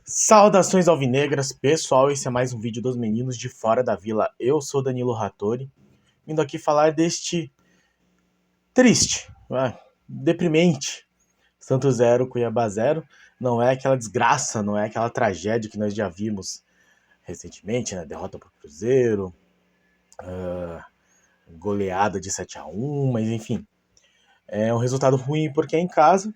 Saudações alvinegras, pessoal, esse é mais um vídeo dos meninos de Fora da Vila. Eu sou Danilo Rattori, vindo aqui falar deste triste, deprimente Santos 0, Cuiabá 0. Não é aquela desgraça, não é aquela tragédia que nós já vimos recentemente, né? Derrota para o Cruzeiro, goleada de 7-1, mas enfim. É um resultado ruim porque é em casa,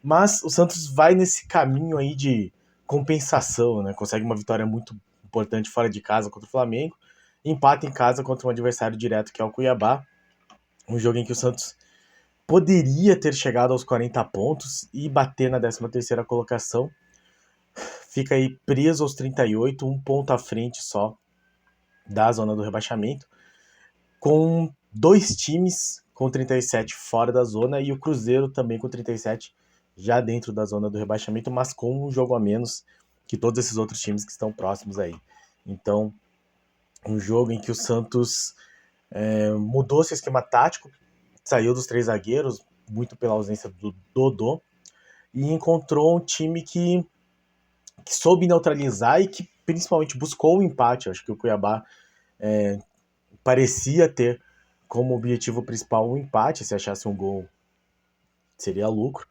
mas o Santos vai nesse caminho aí de compensação, né? Consegue uma vitória muito importante fora de casa contra o Flamengo, empata em casa contra um adversário direto que é o Cuiabá, um jogo em que o Santos poderia ter chegado aos 40 pontos e bater na 13ª colocação, fica aí preso aos 38, um ponto à frente só da zona do rebaixamento, com dois times com 37 fora da zona e o Cruzeiro também com 37 já dentro da zona do rebaixamento, mas com um jogo a menos que todos esses outros times que estão próximos aí. Então, um jogo em que o Santos mudou seu esquema tático, saiu dos três zagueiros, muito pela ausência do Dodô, e encontrou um time que soube neutralizar e que principalmente buscou o empate. Acho que o Cuiabá parecia ter como objetivo principal um empate, se achasse um gol seria lucro,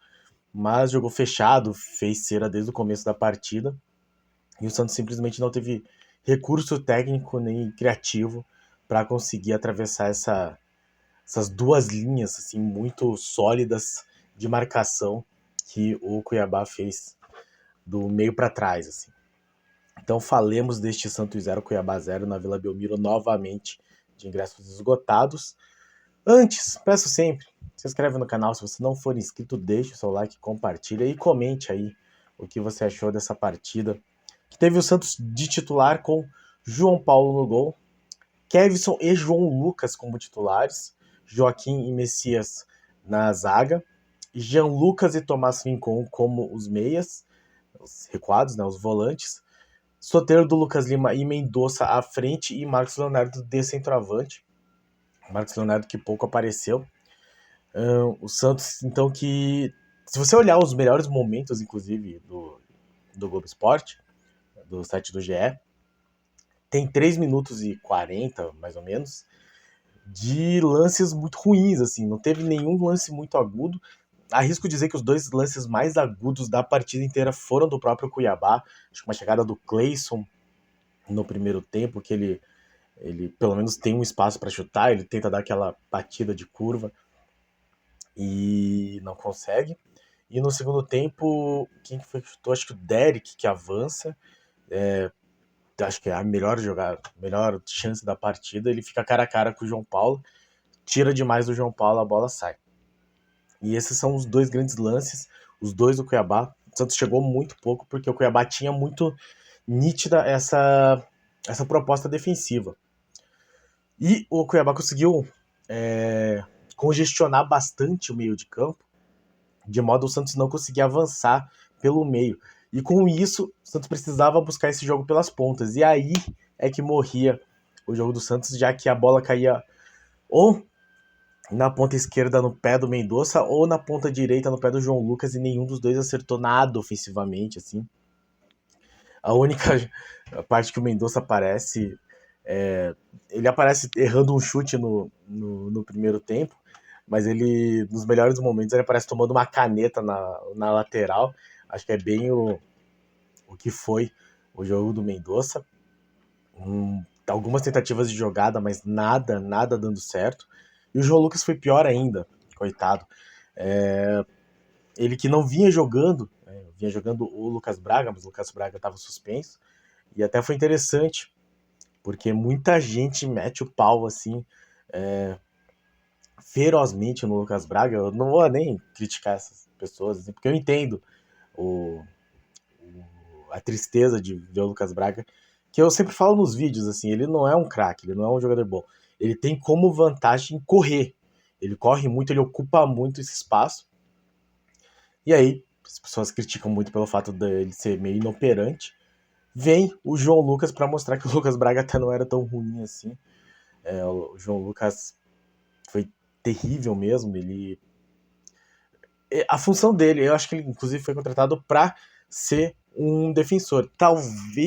mas jogou fechado, fez cera desde o começo da partida, e o Santos simplesmente não teve recurso técnico nem criativo para conseguir atravessar essas duas linhas assim, muito sólidas de marcação que o Cuiabá fez do meio para trás. Assim. Então falemos deste Santos 0, Cuiabá 0 na Vila Belmiro novamente, de ingressos esgotados. Antes, peço sempre, se inscreve no canal, se você não for inscrito, deixe o seu like, compartilha e comente aí o que você achou dessa partida, que teve o Santos de titular com João Paulo no gol, Kevson e João Lucas como titulares, Joaquim e Messias na zaga, Jean Lucas e Tomás Rincon como os meias, os recuados, né, os volantes, Soteldo, Lucas Lima e Mendonça à frente e Marcos Leonardo de centroavante. Marcos Leonardo que pouco apareceu. O Santos, então, que se você olhar os melhores momentos, inclusive, do Globo Esporte, do site do GE, tem 3 minutos e 40, mais ou menos, de lances muito ruins, assim, não teve nenhum lance muito agudo. Arrisco dizer que os dois lances mais agudos da partida inteira foram do próprio Cuiabá. Acho que uma chegada do Cleison no primeiro tempo, que ele pelo menos tem um espaço para chutar, ele tenta dar aquela batida de curva e não consegue. E no segundo tempo, quem foi que chutou? Acho que o Derek que avança. Acho que é a melhor jogada, melhor chance da partida. Ele fica cara a cara com o João Paulo, tira demais do João Paulo, a bola sai. E esses são os dois grandes lances, os dois do Cuiabá. O Santos chegou muito pouco, porque o Cuiabá tinha muito nítida essa proposta defensiva. E o Cuiabá conseguiu congestionar bastante o meio de campo, de modo o Santos não conseguir avançar pelo meio. E com isso, o Santos precisava buscar esse jogo pelas pontas. E aí é que morria o jogo do Santos, já que a bola caía ou na ponta esquerda no pé do Mendonça ou na ponta direita no pé do João Lucas, e nenhum dos dois acertou nada ofensivamente, assim. A única parte que o Mendonça aparece, ele aparece errando um chute no primeiro tempo, mas ele, nos melhores momentos, ele aparece tomando uma caneta na lateral. Acho que é bem o que foi o jogo do Mendonça. Algumas tentativas de jogada, mas nada dando certo. E o João Lucas foi pior ainda, coitado. Ele que não vinha jogando, vinha jogando o Lucas Braga, mas o Lucas Braga estava suspenso. E até foi interessante, porque muita gente mete o pau assim, ferozmente no Lucas Braga. Eu não vou nem criticar essas pessoas, assim, porque eu entendo a tristeza de ver o Lucas Braga, que eu sempre falo nos vídeos, assim, ele não é um craque, ele não é um jogador bom. Ele tem como vantagem correr. Ele corre muito, ele ocupa muito esse espaço. E aí, as pessoas criticam muito pelo fato dele ser meio inoperante. Vem o João Lucas para mostrar que o Lucas Braga até não era tão ruim assim. O João Lucas foi terrível mesmo. a função dele, eu acho que ele inclusive foi contratado para ser um defensor. Talvez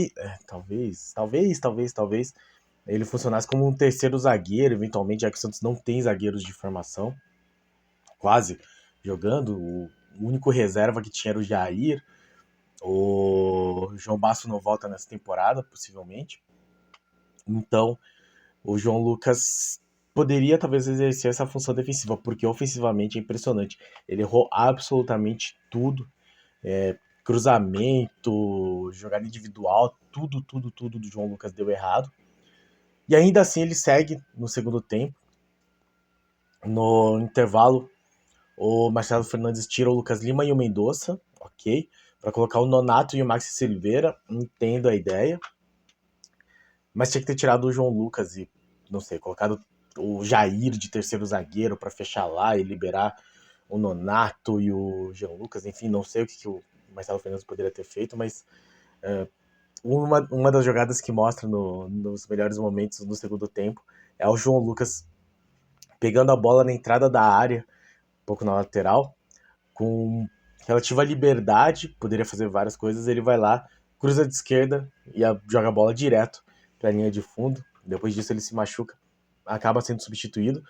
ele funcionasse como um terceiro zagueiro, eventualmente, já que o Santos não tem zagueiros de formação, quase jogando. O único reserva que tinha era o Jair. O João Basso não volta nessa temporada, possivelmente. Então, o João Lucas poderia talvez exercer essa função defensiva, porque ofensivamente é impressionante. Ele errou absolutamente tudo. Cruzamento, jogada individual, tudo do João Lucas deu errado. E ainda assim ele segue no segundo tempo. No intervalo, o Marcelo Fernandes tira o Lucas Lima e o Mendonça, ok? Para colocar o Nonato e o Maxi Silveira, entendo a ideia. Mas tinha que ter tirado o João Lucas e, não sei, colocado o Jair de terceiro zagueiro para fechar lá e liberar o Nonato e o João Lucas. Enfim, não sei o que o Marcelo Fernandes poderia ter feito, mas uma das jogadas que mostra nos melhores momentos no segundo tempo é o João Lucas pegando a bola na entrada da área, um pouco na lateral, com relativa liberdade, poderia fazer várias coisas, ele vai lá, cruza de esquerda e joga a bola direto para a linha de fundo. Depois disso ele se machuca, acaba sendo substituído.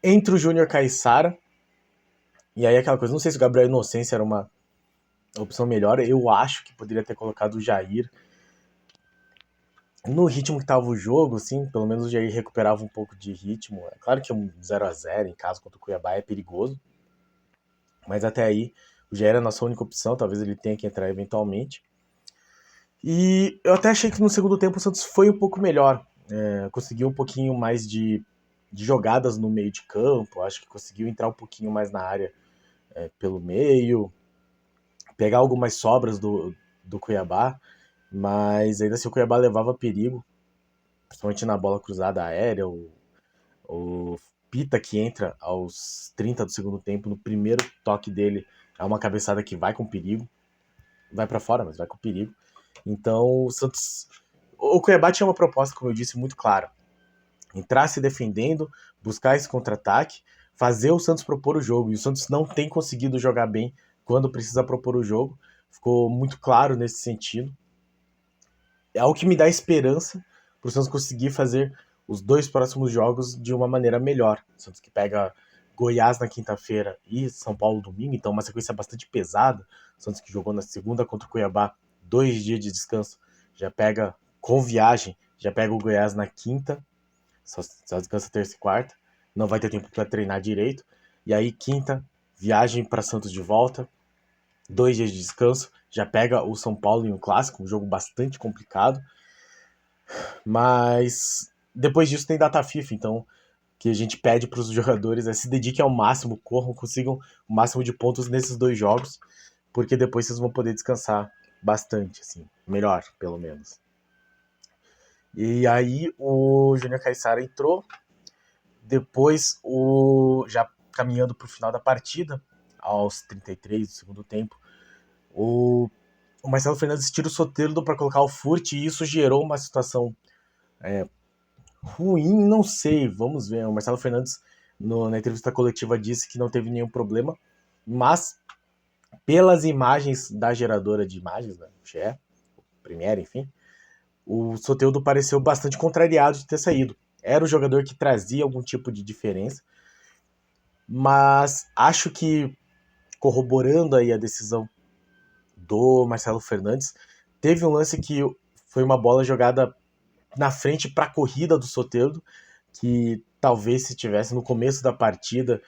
Entra o Júnior Caissara, e aí aquela coisa, não sei se o Gabriel Inocência era uma opção melhor, eu acho que poderia ter colocado o Jair. No ritmo que estava o jogo, assim, pelo menos o Jair recuperava um pouco de ritmo. É claro que um 0-0 em casa contra o Cuiabá é perigoso, mas até aí o Jair era a nossa única opção, talvez ele tenha que entrar eventualmente. E eu até achei que no segundo tempo o Santos foi um pouco melhor, conseguiu um pouquinho mais de jogadas no meio de campo, acho que conseguiu entrar um pouquinho mais na área pelo meio, pegar algumas sobras do Cuiabá, mas ainda assim o Cuiabá levava perigo, principalmente na bola cruzada aérea. O Pita, que entra aos 30 do segundo tempo, no primeiro toque dele, é uma cabeçada que vai com perigo, vai para fora, mas vai com perigo. Então o Santos, o Cuiabá tinha uma proposta, como eu disse, muito clara: entrar se defendendo, buscar esse contra-ataque, fazer o Santos propor o jogo. E o Santos não tem conseguido jogar bem quando precisa propor o jogo. Ficou muito claro nesse sentido. É o que me dá esperança para o Santos conseguir fazer os dois próximos jogos de uma maneira melhor. O Santos que pega Goiás na quinta-feira e São Paulo domingo, então uma sequência bastante pesada. O Santos que jogou na segunda contra o Cuiabá, 2 dias de descanso, já pega com viagem, já pega o Goiás na quinta, só descansa terça e quarta, não vai ter tempo para treinar direito. E aí, quinta, viagem para Santos de volta, 2 dias de descanso, já pega o São Paulo em um clássico, um jogo bastante complicado. Mas depois disso tem data FIFA, então o que a gente pede para os jogadores é se dediquem ao máximo, corram, consigam o máximo de pontos nesses 2 jogos, porque depois vocês vão poder descansar bastante, assim, melhor, pelo menos. E aí o Júnior Caissara entrou, depois já caminhando para o final da partida, aos 33 do segundo tempo, o Marcelo Fernandes tira o Soteldo para colocar o Furt, e isso gerou uma situação ruim, não sei, vamos ver. O Marcelo Fernandes, na entrevista coletiva, disse que não teve nenhum problema, mas pelas imagens da geradora de imagens, né, GE, Premiere, enfim, o Soteldo pareceu bastante contrariado de ter saído. Era o jogador que trazia algum tipo de diferença, mas acho que, corroborando aí a decisão do Marcelo Fernandes, teve um lance que foi uma bola jogada na frente para a corrida do Soteldo, que talvez se tivesse no começo da partida,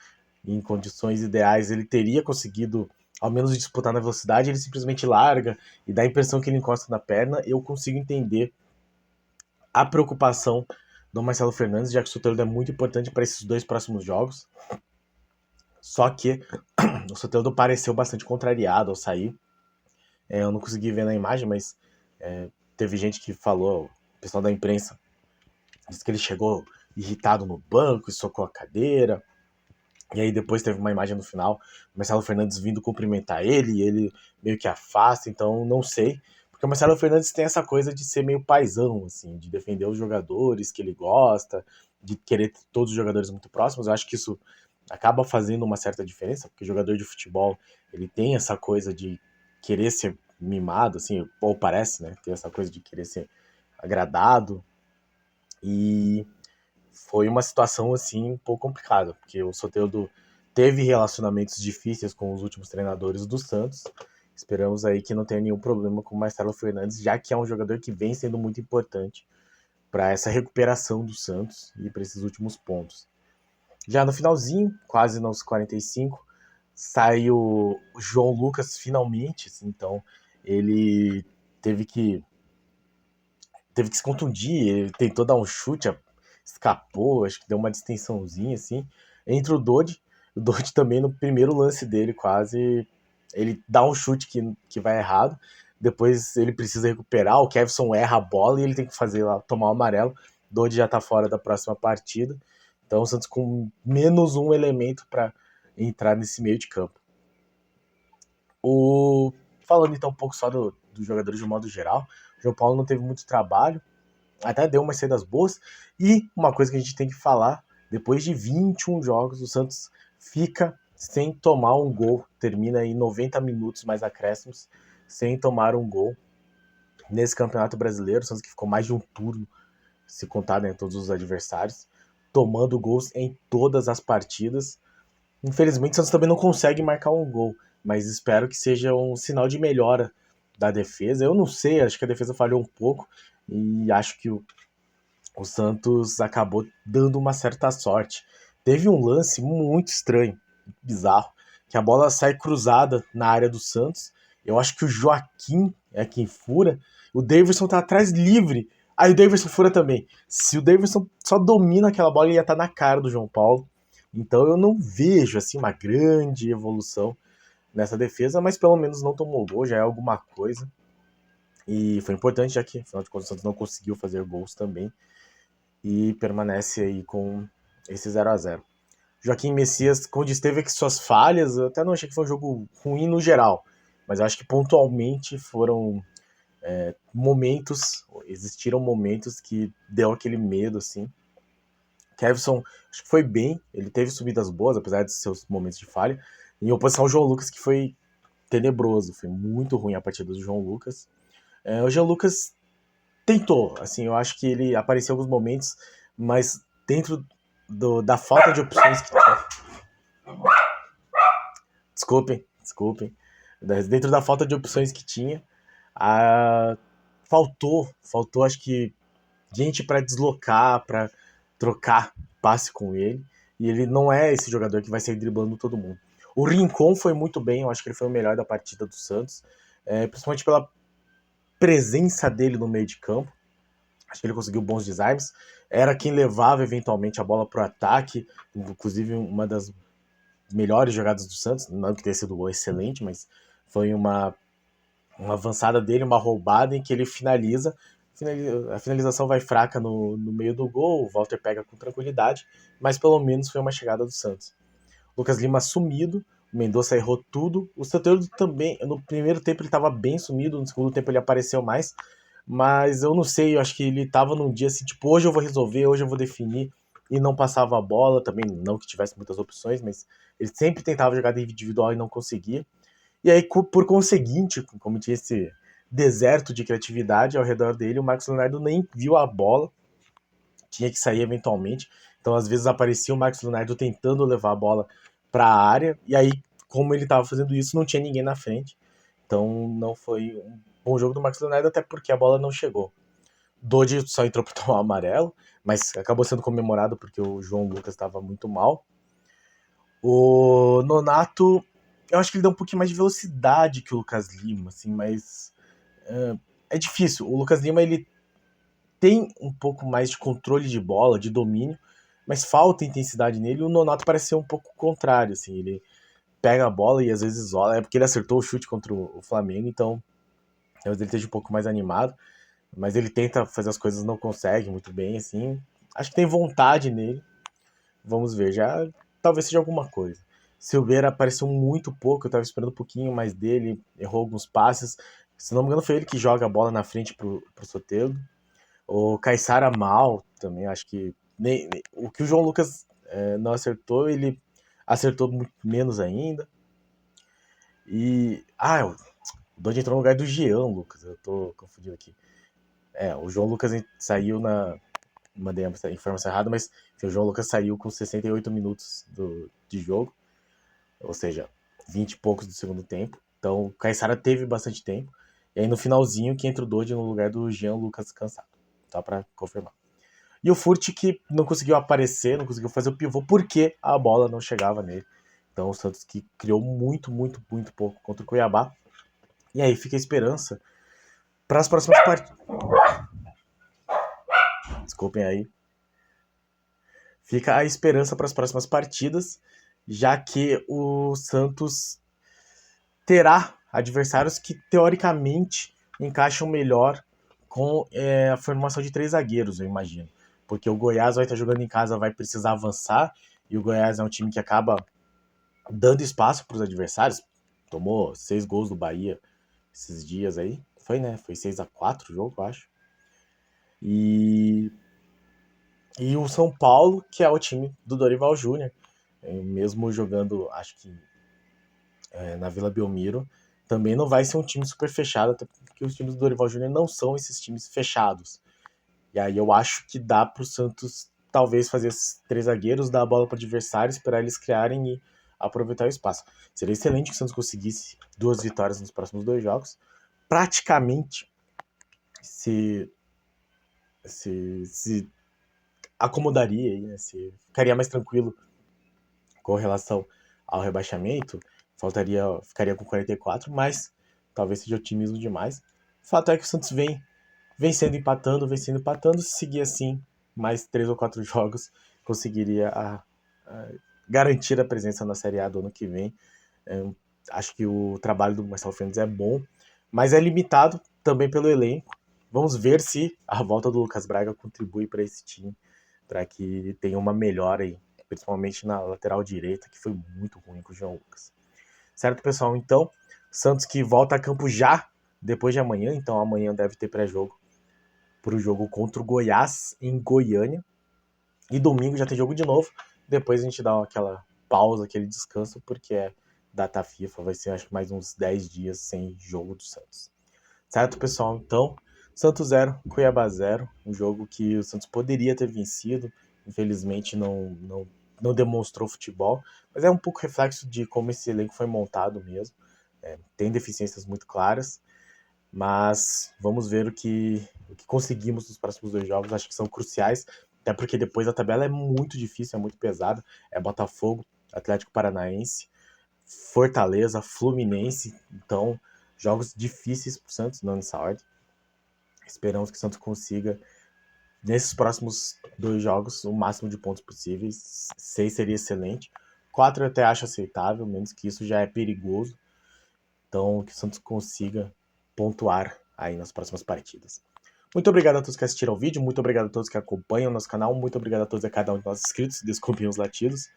em condições ideais, ele teria conseguido ao menos disputar na velocidade. Ele simplesmente larga e dá a impressão que ele encosta na perna. Eu consigo entender a preocupação do Marcelo Fernandes, já que o Soteldo é muito importante para esses 2 próximos jogos. Só que o Soteldo pareceu bastante contrariado ao sair. Eu não consegui ver na imagem, mas teve gente que falou, o pessoal da imprensa disse que ele chegou irritado no banco e socou a cadeira. E aí depois teve uma imagem no final, o Marcelo Fernandes vindo cumprimentar ele, e ele meio que afasta, então não sei. Porque o Marcelo Fernandes tem essa coisa de ser meio paizão, assim, de defender os jogadores que ele gosta, de querer todos os jogadores muito próximos. Eu acho que isso acaba fazendo uma certa diferença, porque o jogador de futebol, ele tem essa coisa de querer ser mimado, assim, ou parece, né, ter essa coisa de querer ser agradado, e foi uma situação, assim, um pouco complicada, porque o Soteldo teve relacionamentos difíceis com os últimos treinadores do Santos. Esperamos aí que não tenha nenhum problema com o Marcelo Fernandes, já que é um jogador que vem sendo muito importante para essa recuperação do Santos e para esses últimos pontos. Já no finalzinho, quase nos 45, saiu o João Lucas finalmente, assim, então ele teve que teve que se contundir, ele tentou dar um chute, escapou, acho que deu uma distensãozinha, assim, entre o Dodge também no primeiro lance dele quase, ele dá um chute que vai errado, depois ele precisa recuperar, o Kevson erra a bola e ele tem que fazer lá, tomar o amarelo, o Dodge já tá fora da próxima partida, então o Santos com menos um elemento para entrar nesse meio de campo. O... Falando então um pouco só dos jogadores de um modo geral, o João Paulo não teve muito trabalho, até deu umas saídas boas. E uma coisa que a gente tem que falar, depois de 21 jogos, o Santos fica sem tomar um gol. Termina aí 90 minutos mais acréscimos, sem tomar um gol. Nesse Campeonato Brasileiro, o Santos que ficou mais de um turno, se contar, né, todos os adversários, tomando gols em todas as partidas. Infelizmente, o Santos também não consegue marcar um gol, mas espero que seja um sinal de melhora da defesa. Eu não sei, acho que a defesa falhou um pouco e acho que o Santos acabou dando uma certa sorte. Teve um lance muito estranho, bizarro, que a bola sai cruzada na área do Santos. Eu acho que o Joaquim é quem fura. O Davidson tá atrás livre. Aí o Davidson fura também. Se o Davidson só domina aquela bola, ele ia estar na cara do João Paulo. Então eu não vejo assim uma grande evolução nessa defesa, mas pelo menos não tomou gol, já é alguma coisa. E foi importante, já que afinal de contas o Santos não conseguiu fazer gols também e permanece aí com esse 0-0. Joaquim Messias, onde esteve com suas falhas, eu até não achei que foi um jogo ruim no geral, mas eu acho que pontualmente foram momentos, existiram momentos que deu aquele medo, assim. Kevson, acho que foi bem, ele teve subidas boas, apesar de seus momentos de falha, em oposição ao João Lucas, que foi tenebroso, foi muito ruim a partida do João Lucas. O João Lucas tentou, assim, eu acho que ele apareceu em alguns momentos, mas dentro da falta de opções que desculpem, dentro da falta de opções que tinha, a... faltou acho que gente para deslocar, para trocar passe com ele, e ele não é esse jogador que vai sair driblando todo mundo. O Rincon foi muito bem, eu acho que ele foi o melhor da partida do Santos, principalmente pela presença dele no meio de campo. Acho que ele conseguiu bons desarmes. Era quem levava eventualmente a bola para o ataque. Inclusive, uma das melhores jogadas do Santos. Não que tenha sido excelente, mas foi uma avançada dele, uma roubada em que ele finaliza. A finalização vai fraca no meio do gol. O Walter pega com tranquilidade. Mas pelo menos foi uma chegada do Santos. Lucas Lima sumido. O Mendonça errou tudo. O Soteldo também, no primeiro tempo ele estava bem sumido, no segundo tempo ele apareceu mais, mas eu não sei, eu acho que ele estava num dia assim, tipo, hoje eu vou resolver, hoje eu vou definir, e não passava a bola, também não que tivesse muitas opções, mas ele sempre tentava jogar individual e não conseguia. E aí, por conseguinte, como tinha esse deserto de criatividade ao redor dele, o Marcos Leonardo nem viu a bola, tinha que sair eventualmente. Então, às vezes, aparecia o Marcos Leonardo tentando levar a bola para a área, e aí, como ele estava fazendo isso, não tinha ninguém na frente. Então, não foi um bom jogo do Marcos Leonardo, até porque a bola não chegou. Dodi só entrou para tomar o amarelo, mas acabou sendo comemorado porque o João Lucas estava muito mal. O Nonato, eu acho que ele dá um pouquinho mais de velocidade que o Lucas Lima, assim, mas é difícil. O Lucas Lima, ele tem um pouco mais de controle de bola, de domínio, mas falta intensidade nele. O Nonato parece ser um pouco o contrário, assim, ele pega a bola e às vezes isola, é porque ele acertou o chute contra o Flamengo, então talvez ele esteja um pouco mais animado, mas ele tenta fazer as coisas, não consegue muito bem, assim. Acho que tem vontade nele, vamos ver, já talvez seja alguma coisa. Silveira apareceu muito pouco, eu tava esperando um pouquinho mais dele, errou alguns passes. Se não me engano, foi ele que joga a bola na frente pro Soteldo. O Caissara mal também, acho que o que o João Lucas não acertou, ele acertou muito menos ainda. E. Ah, o Dodge entrou no lugar do Jean, Lucas. Eu tô confundindo aqui. O João Lucas saiu na. Mandei a informação errada, mas enfim, o João Lucas saiu com 68 minutos de jogo, ou seja, 20 e poucos do segundo tempo. Então o Caissara teve bastante tempo. E aí no finalzinho que entra o Dodge no lugar do Jean Lucas cansado. Só pra confirmar. E o Furt que não conseguiu aparecer, não conseguiu fazer o pivô porque a bola não chegava nele. Então o Santos que criou muito, muito, muito pouco contra o Cuiabá. E aí fica a esperança para as próximas partidas. Desculpem aí. Fica a esperança para as próximas partidas, já que o Santos terá adversários que teoricamente encaixam melhor com a formação de 3 zagueiros, eu imagino. Porque o Goiás vai estar jogando em casa, vai precisar avançar, e o Goiás é um time que acaba dando espaço para os adversários. Tomou 6 gols do Bahia esses dias aí. Foi, né? Foi 6-4 o jogo, eu acho. E o São Paulo, que é o time do Dorival Júnior, mesmo jogando, acho que na Vila Belmiro, também não vai ser um time super fechado, até porque os times do Dorival Júnior não são esses times fechados. E aí eu acho que dá pro Santos talvez fazer esses 3 zagueiros, dar a bola para adversários, esperar eles criarem e aproveitar o espaço. Seria excelente que o Santos conseguisse 2 vitórias nos próximos 2 jogos. Praticamente se acomodaria aí, né? Se ficaria mais tranquilo com relação ao rebaixamento, ficaria com 44, mas talvez seja otimismo demais. O fato é que o Santos vem vencendo, empatando, se seguir assim, mais 3 ou 4 jogos, conseguiria garantir a presença na Série A do ano que vem. Acho que o trabalho do Marcelo Fernandes é bom, mas é limitado também pelo elenco. Vamos ver se a volta do Lucas Braga contribui para esse time, para que tenha uma melhora aí, principalmente na lateral direita, que foi muito ruim com o João Lucas. Certo, pessoal? Então, Santos que volta a campo já depois de amanhã, então amanhã deve ter pré-jogo para o jogo contra o Goiás em Goiânia. E domingo já tem jogo de novo. Depois a gente dá aquela pausa, aquele descanso, porque é data FIFA. Vai ser acho que mais uns 10 dias sem jogo do Santos. Certo, pessoal? Então, Santos 0, Cuiabá 0. Um jogo que o Santos poderia ter vencido. Infelizmente não demonstrou futebol. Mas é um pouco reflexo de como esse elenco foi montado mesmo. Tem deficiências muito claras. Mas vamos ver o que conseguimos nos próximos 2 jogos. Acho que são cruciais, até porque depois a tabela é muito difícil, é muito pesada. É Botafogo, Atlético Paranaense, Fortaleza, Fluminense. Então, jogos difíceis para o Santos, não nessa ordem. Esperamos que o Santos consiga, nesses próximos 2 jogos, o máximo de pontos possíveis. 6 seria excelente. 4 eu até acho aceitável, menos que isso já é perigoso. Então, que o Santos consiga pontuar aí nas próximas partidas. Muito obrigado a todos que assistiram ao vídeo, muito obrigado a todos que acompanham o nosso canal, muito obrigado a todos e a cada um de nós inscritos, desculpem os latidos.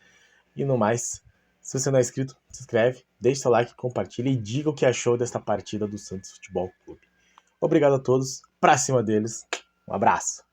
E no mais, se você não é inscrito, se inscreve, deixe seu like, compartilhe e diga o que achou desta partida do Santos Futebol Clube. Obrigado a todos, pra cima deles, um abraço!